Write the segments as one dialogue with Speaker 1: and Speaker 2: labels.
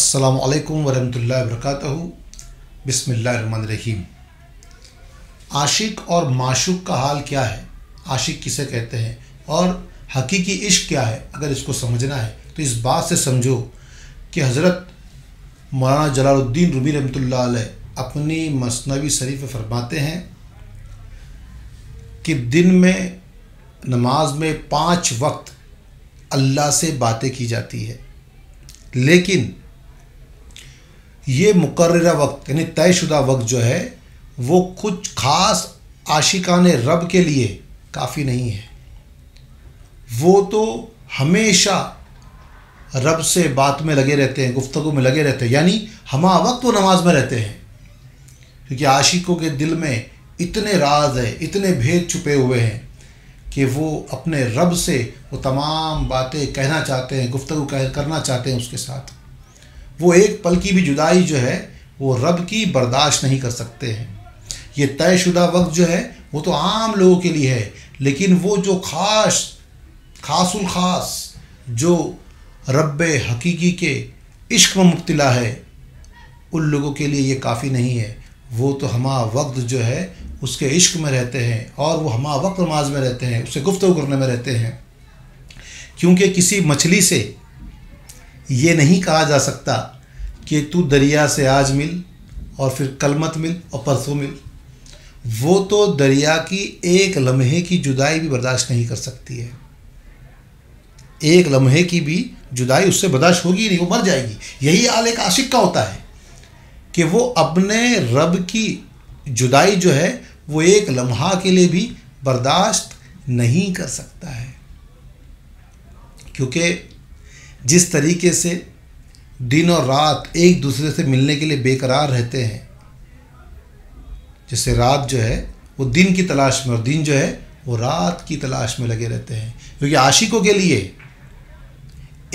Speaker 1: अस्सलामु अलैकुम वरहमतुल्लाहि वबरकातुहू। बिस्मिल्लाहिर्रहमानिर्रहीम। आशिक और माशूक का हाल क्या है, आशिक किसे कहते हैं और हकीकी इश्क क्या है, अगर इसको समझना है तो इस बात से समझो कि हज़रत मौलाना जलालुद्दीन रूमी रहमतुल्लाह अलैह अपनी मसनवी शरीफ में फरमाते हैं कि दिन में नमाज में 5 वक्त अल्लाह से बातें की जाती है, लेकिन ये मुकर्ररा वक्त यानी तयशुदा वक्त जो है वो कुछ ख़ास आशिकाने रब के लिए काफ़ी नहीं है। वो तो हमेशा रब से बात में लगे रहते हैं, गुफ्तगू में लगे रहते हैं, यानी हमा वक्त वो नमाज में रहते हैं, क्योंकि आशिकों के दिल में इतने राज है, इतने भेद छुपे हुए हैं कि वो अपने रब से वो तमाम बातें कहना चाहते हैं, गुफ्तगू करना चाहते हैं उसके साथ। वो एक पल की भी जुदाई जो है वो रब की बर्दाश्त नहीं कर सकते हैं। ये तयशुदा वक्त जो है वो तो आम लोगों के लिए है, लेकिन वो जो खासुल ख़ास जो रब हकीकी के इश्क में मुब्तला है उन लोगों के लिए ये काफ़ी नहीं है। वो तो हमा वक्त जो है उसके इश्क में रहते हैं और वो हमा वक्त नमाज में रहते हैं, उससे गुफ्तगू करने में रहते हैं। क्योंकि किसी मछली से ये नहीं कहा जा सकता कि तू दरिया से आज मिल और फिर कल मत मिल और परसों मिल। वो तो दरिया की एक लम्हे की जुदाई भी बर्दाश्त नहीं कर सकती है। एक लम्हे की भी जुदाई उससे बर्दाश्त होगी नहीं, वो मर जाएगी। यही हाल एक आशिक का होता है कि वो अपने रब की जुदाई जो है वो एक लम्हा के लिए भी बर्दाश्त नहीं कर सकता है। क्योंकि जिस तरीके से दिन और रात एक दूसरे से मिलने के लिए बेकरार रहते हैं, जैसे रात जो है वो दिन की तलाश में और दिन जो है वो रात की तलाश में लगे रहते हैं। क्योंकि आशिकों के लिए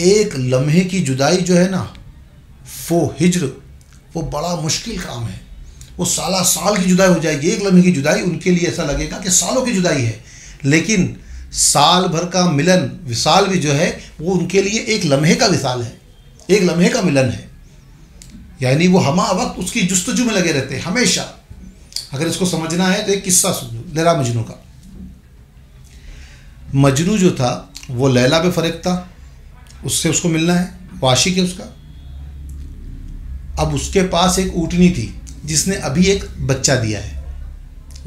Speaker 1: एक लम्हे की जुदाई जो है ना वो हिज्र, वो बड़ा मुश्किल काम है। वो साल की जुदाई हो जाएगी, एक लम्हे की जुदाई उनके लिए ऐसा लगेगा कि सालों की जुदाई है, लेकिन साल भर का मिलन विसाल भी जो है वो उनके लिए एक लम्हे का विसाल है, एक लम्हे का मिलन है। यानी वो हमा वक्त उसकी जुस्तजू में लगे रहते हैं हमेशा। अगर इसको समझना है तो एक किस्सा सुनो लैला मजनू का। मजनू जो था वो लैला पे फ़रेग था, उससे उसको मिलना है, वो आशिक है उसका। अब उसके पास एक ऊँटनी थी जिसने अभी एक बच्चा दिया है।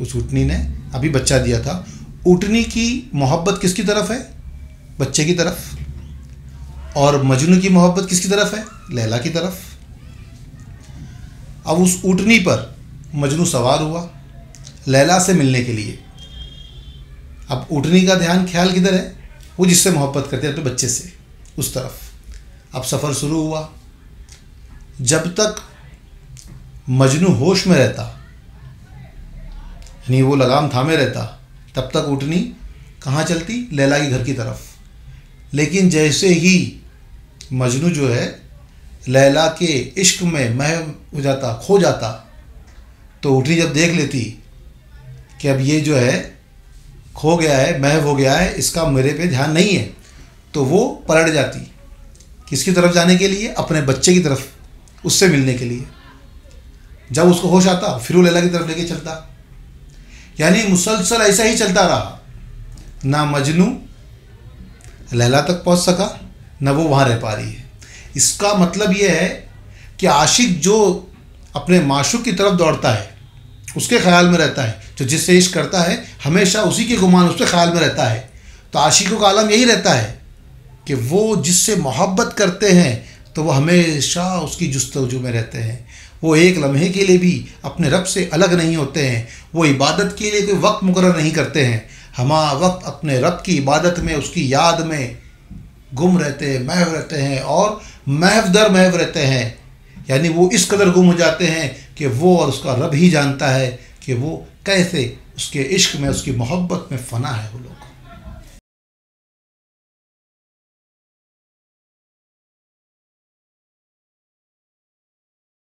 Speaker 1: उस ऊँटनी ने अभी बच्चा दिया था। ऊँटनी की मोहब्बत किसकी तरफ है? बच्चे की तरफ। और मजनू की मोहब्बत किसकी तरफ है? लैला की तरफ। अब उस ऊँटनी पर मजनू सवार हुआ लैला से मिलने के लिए। अब ऊँटनी का ध्यान ख्याल किधर है? वो जिससे मोहब्बत करते हैं अपने बच्चे से, उस तरफ। अब सफ़र शुरू हुआ। जब तक मजनू होश में रहता, यानी वो लगाम थामे रहता, तब तक ऊँटनी कहाँ चलती? लैला के घर की तरफ। लेकिन जैसे ही मजनू जो है लैला के इश्क में महव हो जाता, खो जाता, तो ऊँटनी जब देख लेती कि अब ये जो है खो गया है, महव हो गया है, इसका मेरे पे ध्यान नहीं है, तो वो पलट जाती। किसकी तरफ जाने के लिए? अपने बच्चे की तरफ, उससे मिलने के लिए। जब उसको होश आता फिर वो लैला की तरफ लेके चलता। यानी मुसलसल ऐसा ही चलता रहा। ना मजनू लैला तक पहुंच सका, ना वो वहाँ रह पा रही है। इसका मतलब ये है कि आशिक जो अपने माशूक की तरफ दौड़ता है, उसके ख्याल में रहता है, जो जिससे इश्क करता है हमेशा उसी के गुमान उसके ख्याल में रहता है। तो आशिकों का आलम यही रहता है कि वो जिससे मोहब्बत करते हैं तो वो हमेशा उसकी जुस्तजू में रहते हैं। वो एक लम्हे के लिए भी अपने रब से अलग नहीं होते हैं। वो इबादत के लिए कोई वक्त मुकर्रर नहीं करते हैं। हमा वक्त अपने रब की इबादत में, उसकी याद में गुम रहते हैं, महव रहते हैं और महव दर महव रहते हैं। यानी वो इस कदर गुम हो जाते हैं कि वो और उसका रब ही जानता है कि वो कैसे उसके इश्क में, उसकी मोहब्बत में फ़ना है वो लोग।